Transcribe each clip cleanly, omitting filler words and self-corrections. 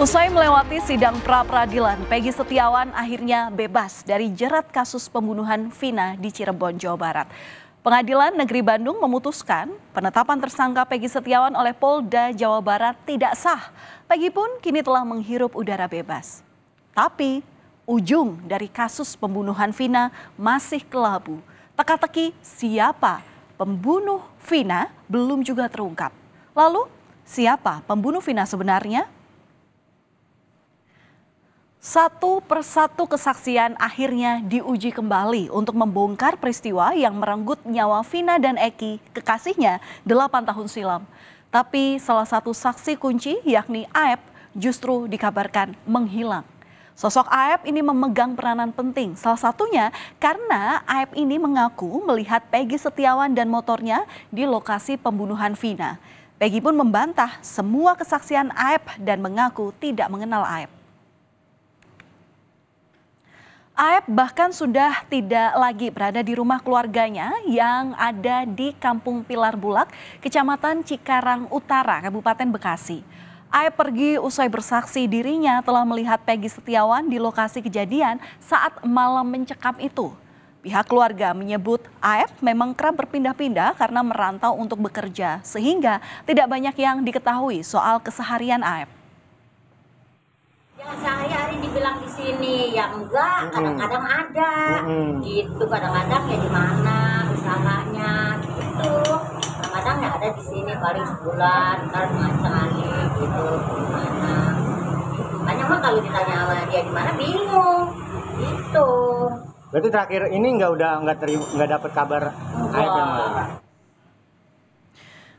Usai melewati sidang pra-peradilan, Peggy Setiawan akhirnya bebas dari jerat kasus pembunuhan Vina di Cirebon, Jawa Barat. Pengadilan Negeri Bandung memutuskan penetapan tersangka Peggy Setiawan oleh Polda Jawa Barat tidak sah. Peggy pun kini telah menghirup udara bebas. Tapi ujung dari kasus pembunuhan Vina masih kelabu. Teka-teki siapa pembunuh Vina belum juga terungkap. Lalu siapa pembunuh Vina sebenarnya? Satu persatu kesaksian akhirnya diuji kembali untuk membongkar peristiwa yang merenggut nyawa Vina dan Eki, kekasihnya 8 tahun silam. Tapi salah satu saksi kunci yakni Aep justru dikabarkan menghilang. Sosok Aep ini memegang peranan penting, salah satunya karena Aep ini mengaku melihat Peggy Setiawan dan motornya di lokasi pembunuhan Vina. Peggy pun membantah semua kesaksian Aep dan mengaku tidak mengenal Aep. Aep bahkan sudah tidak lagi berada di rumah keluarganya yang ada di Kampung Pilar Bulak, Kecamatan Cikarang Utara, Kabupaten Bekasi. Aep pergi usai bersaksi dirinya telah melihat Peggy Setiawan di lokasi kejadian saat malam mencekam itu. Pihak keluarga menyebut Aep memang kerap berpindah-pindah karena merantau untuk bekerja, sehingga tidak banyak yang diketahui soal keseharian Aep. Ya sehari-hari dibilang di sini, ya enggak, kadang-kadang ada, gitu, kadang-kadang ya di mana usahanya, gitu, kadang-kadang ya ada di sini paling sebulan, ntar sekali, gitu, di mana, banyak mah kalau ditanya sama dia di mana bingung, gitu. Berarti terakhir ini nggak dapat kabar Aep yang mana?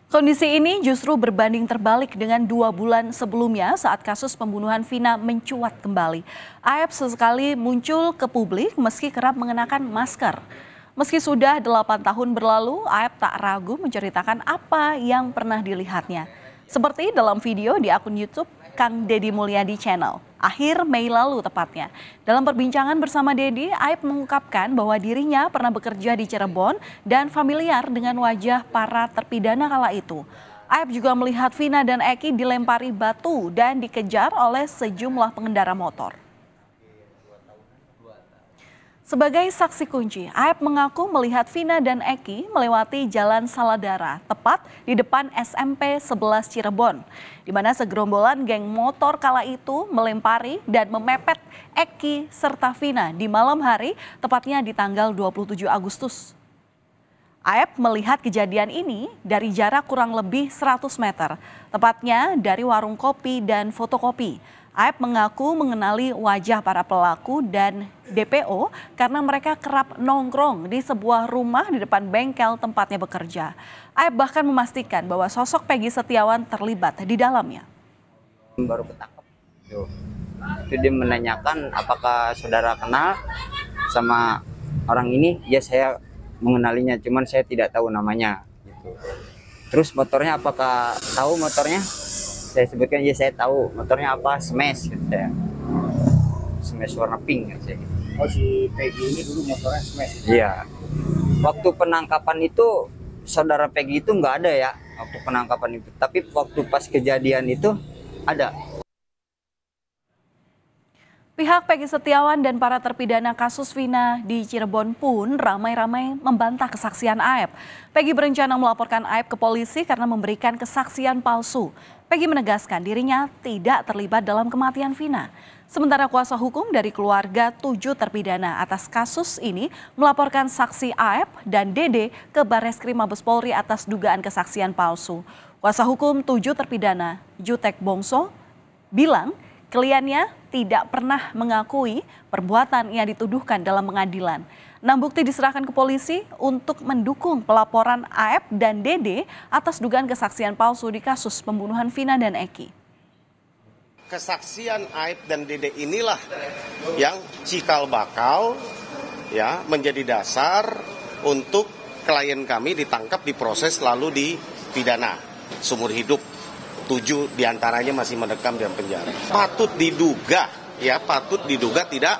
Kondisi ini justru berbanding terbalik dengan 2 bulan sebelumnya saat kasus pembunuhan Vina mencuat kembali. Aep sesekali muncul ke publik meski kerap mengenakan masker. Meski sudah 8 tahun berlalu, Aep tak ragu menceritakan apa yang pernah dilihatnya. Seperti dalam video di akun YouTube Kang Deddy Mulyadi Channel, akhir Mei lalu tepatnya. Dalam perbincangan bersama Deddy, Aep mengungkapkan bahwa dirinya pernah bekerja di Cirebon dan familiar dengan wajah para terpidana kala itu. Aep juga melihat Vina dan Eki dilempari batu dan dikejar oleh sejumlah pengendara motor. Sebagai saksi kunci, Aep mengaku melihat Vina dan Eki melewati Jalan Saladara, tepat di depan SMP 11 Cirebon, di mana segerombolan geng motor kala itu melempari dan memepet Eki serta Vina di malam hari, tepatnya di tanggal 27 Agustus. Aep melihat kejadian ini dari jarak kurang lebih 100 meter, tepatnya dari warung kopi dan fotokopi. Aep mengaku mengenali wajah para pelaku dan DPO karena mereka kerap nongkrong di sebuah rumah di depan bengkel tempatnya bekerja. Aep bahkan memastikan bahwa sosok Peggy Setiawan terlibat di dalamnya. Baru ketangkep. Itu dia menanyakan apakah saudara kenal sama orang ini. Ya saya mengenalinya, cuman saya tidak tahu namanya. Gitu. Terus motornya apakah tahu motornya? Saya sebutkan, ya saya tahu motornya apa, smash gitu saya. Smash warna pink gitu saya. Oh, si Peggy ini dulu motornya smash? Iya. Waktu penangkapan itu saudara Peggy itu nggak ada ya waktu penangkapan itu, tapi waktu pas kejadian itu ada. Pihak Peggy Setiawan dan para terpidana kasus Vina di Cirebon pun ramai-ramai membantah kesaksian Aep. Peggy berencana melaporkan Aep ke polisi karena memberikan kesaksian palsu. Peggy menegaskan dirinya tidak terlibat dalam kematian Vina. Sementara kuasa hukum dari keluarga 7 terpidana atas kasus ini melaporkan saksi Aep dan Dede ke Barreskrim Mabes Polri atas dugaan kesaksian palsu. Kuasa hukum 7 terpidana, Jutek Bongso, bilang kliennya tidak pernah mengakui perbuatan yang dituduhkan dalam pengadilan. 6 bukti diserahkan ke polisi untuk mendukung pelaporan Aep dan Dede atas dugaan kesaksian palsu di kasus pembunuhan Vina dan Eki. Kesaksian Aep dan Dede inilah yang cikal bakal ya menjadi dasar untuk klien kami ditangkap, diproses lalu dipidana seumur hidup. 7 diantaranya masih mendekam dalam penjara. Patut diduga tidak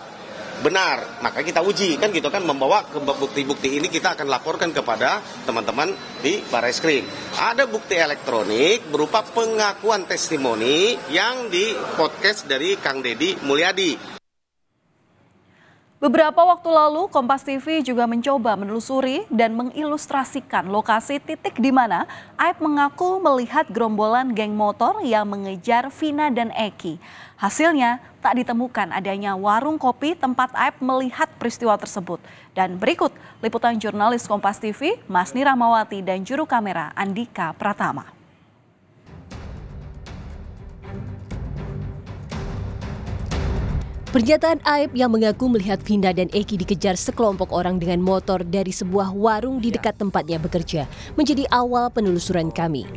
benar, maka kita uji kan gitu kan, membawa ke bukti-bukti ini kita akan laporkan kepada teman-teman di Barreskrim. Ada bukti elektronik berupa pengakuan testimoni yang di podcast dari Kang Deddy Mulyadi. Beberapa waktu lalu, Kompas TV juga mencoba menelusuri dan mengilustrasikan lokasi titik di mana Aib mengaku melihat gerombolan geng motor yang mengejar Vina dan Eki. Hasilnya, tak ditemukan adanya warung kopi tempat Aib melihat peristiwa tersebut. Dan berikut liputan jurnalis Kompas TV, Masni Rahmawati dan juru kamera Andika Pratama. Pernyataan Aib yang mengaku melihat Vina dan Eki dikejar sekelompok orang dengan motor dari sebuah warung di dekat tempatnya bekerja menjadi awal penelusuran kami.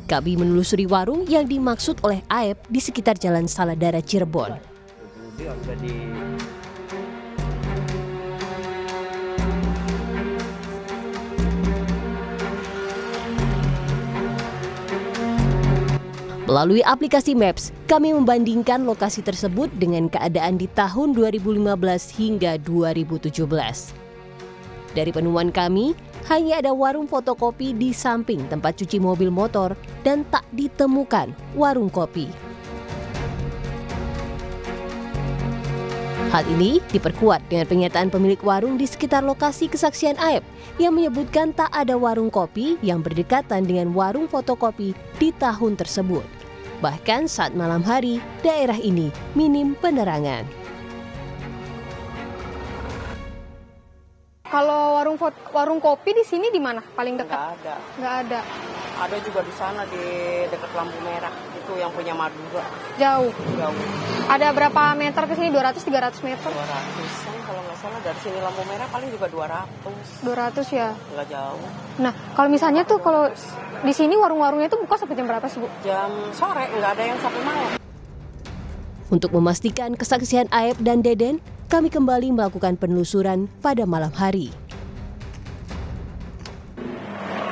Kami menelusuri warung yang dimaksud oleh Aib di sekitar Jalan Saladara Cirebon. Melalui aplikasi Maps, kami membandingkan lokasi tersebut dengan keadaan di tahun 2015 hingga 2017. Dari penemuan kami, hanya ada warung fotokopi di samping tempat cuci mobil motor dan tak ditemukan warung kopi. Hal ini diperkuat dengan pernyataan pemilik warung di sekitar lokasi kesaksian Aib yang menyebutkan tak ada warung kopi yang berdekatan dengan warung fotokopi di tahun tersebut. Bahkan saat malam hari, daerah ini minim penerangan. Kalau warung kopi di sini di mana? Paling dekat? Nggak ada. Ada juga di sana di dekat lampu merah itu yang punya Madura. Jauh. Jauh. Ada berapa meter ke sini? 200-300 meter? 200-an kalau nggak salah, dari sini lampu merah paling juga 200. 200 ya? Nggak jauh. Nah, kalau misalnya tuh kalau di sini warung-warungnya itu buka sampai jam berapa sih, Bu? Jam sore, nggak ada yang sampai malam. Untuk memastikan kesaksian Aib dan Deden, kami kembali melakukan penelusuran pada malam hari.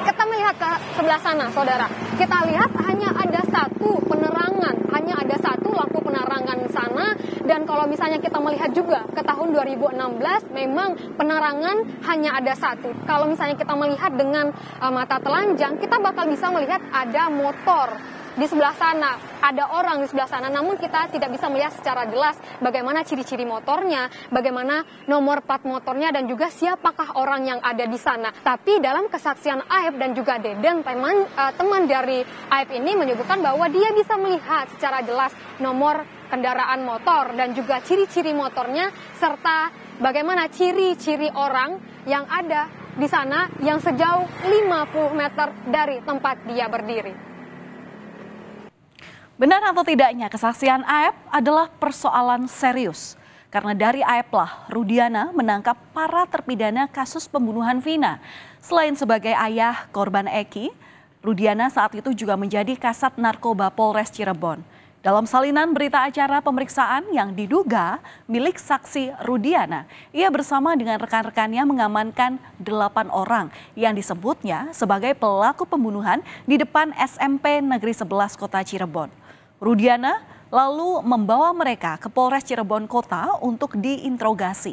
Kita melihat ke sebelah sana, saudara. Kita lihat hanya ada satu penerangan, hanya ada satu lampu penerangan di sana. Dan kalau misalnya kita melihat juga ke tahun 2016, memang penerangan hanya ada satu. Kalau misalnya kita melihat dengan mata telanjang, kita bakal bisa melihat ada motor di sebelah sana, ada orang di sebelah sana, namun kita tidak bisa melihat secara jelas bagaimana ciri-ciri motornya, bagaimana nomor plat motornya, dan juga siapakah orang yang ada di sana. Tapi dalam kesaksian Aib dan juga Deden, teman dari Aib ini menyebutkan bahwa dia bisa melihat secara jelas nomor kendaraan motor dan juga ciri-ciri motornya, serta bagaimana ciri-ciri orang yang ada di sana yang sejauh 50 meter dari tempat dia berdiri. Benar atau tidaknya kesaksian Aib adalah persoalan serius. Karena dari Aib lah Rudiana menangkap para terpidana kasus pembunuhan Vina. Selain sebagai ayah korban Eki, Rudiana saat itu juga menjadi Kasat Narkoba Polres Cirebon. Dalam salinan berita acara pemeriksaan yang diduga milik saksi Rudiana, ia bersama dengan rekan-rekannya mengamankan 8 orang yang disebutnya sebagai pelaku pembunuhan di depan SMP Negeri 11 Kota Cirebon. Rudiana lalu membawa mereka ke Polres Cirebon Kota untuk diinterogasi.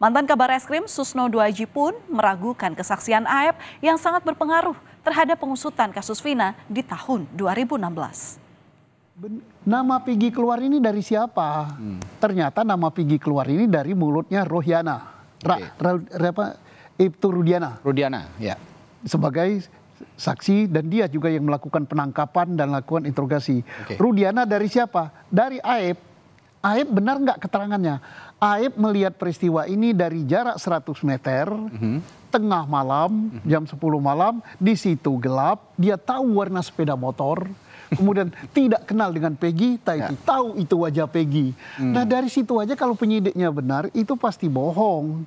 Mantan Kabar Eskrim Susno Duaji pun meragukan kesaksian Aib yang sangat berpengaruh terhadap pengusutan kasus Vina di tahun 2016. Nama Peggy keluar ini dari siapa? Ternyata nama Peggy keluar ini dari mulutnya Rohiana. Itu Rudiana. Rudiana, ya. Sebagai saksi, dan dia juga yang melakukan penangkapan dan lakukan interogasi. Rudiana dari siapa? Dari Aib. Aib benar nggak keterangannya? Aib melihat peristiwa ini dari jarak 100 meter, tengah malam, jam 10 malam, di situ gelap, dia tahu warna sepeda motor, kemudian tidak kenal dengan Peggy, tapi tahu itu wajah Peggy. Nah dari situ aja kalau penyidiknya benar, itu pasti bohong.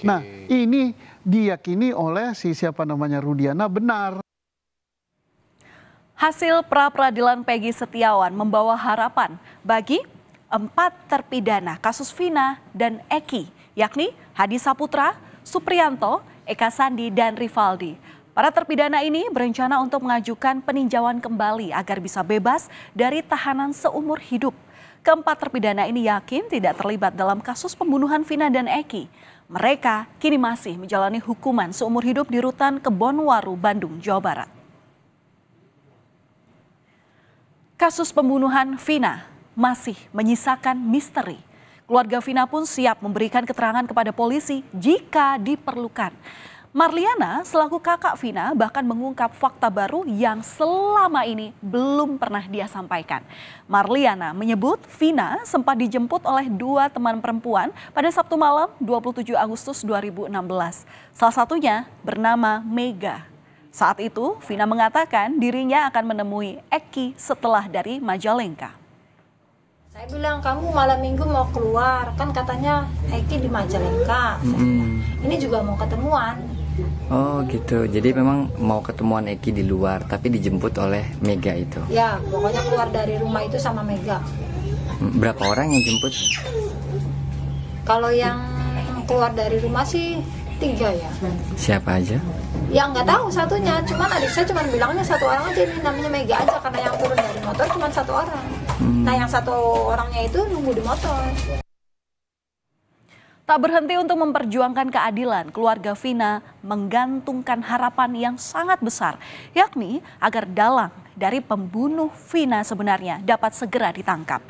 Nah ini diyakini oleh siapa namanya Rudiana benar. Hasil pra-peradilan Peggy Setiawan membawa harapan bagi 4 terpidana kasus Vina dan Eki, yakni Hadi Saputra, Supriyanto, Eka Sandi, dan Rivaldi. Para terpidana ini berencana untuk mengajukan peninjauan kembali agar bisa bebas dari tahanan seumur hidup. Keempat terpidana ini yakin tidak terlibat dalam kasus pembunuhan Vina dan Eki. Mereka kini masih menjalani hukuman seumur hidup di Rutan Kebonwaru, Bandung, Jawa Barat. Kasus pembunuhan Vina masih menyisakan misteri. Keluarga Vina pun siap memberikan keterangan kepada polisi jika diperlukan. Marliana selaku kakak Vina bahkan mengungkap fakta baru yang selama ini belum pernah dia sampaikan. Marliana menyebut Vina sempat dijemput oleh dua teman perempuan pada Sabtu malam 27 Agustus 2016. Salah satunya bernama Mega. Saat itu Vina mengatakan dirinya akan menemui Eki setelah dari Majalengka. Saya bilang, kamu malam minggu mau keluar, kan katanya Eki di Majalengka. Ini juga mau ketemuan. Oh gitu, jadi memang mau ketemuan Eki di luar, tapi dijemput oleh Mega itu? Ya, pokoknya keluar dari rumah itu sama Mega. Berapa orang yang jemput? Kalau yang keluar dari rumah sih 3 ya. Siapa aja? Ya nggak tahu satunya, cuman adik saya cuma bilangnya 1 orang aja, ini namanya Mega aja, karena yang turun dari motor cuma 1 orang. Nah yang 1 orangnya itu nunggu di motor. Tak berhenti untuk memperjuangkan keadilan, keluarga Vina menggantungkan harapan yang sangat besar, yakni agar dalang dari pembunuh Vina sebenarnya dapat segera ditangkap.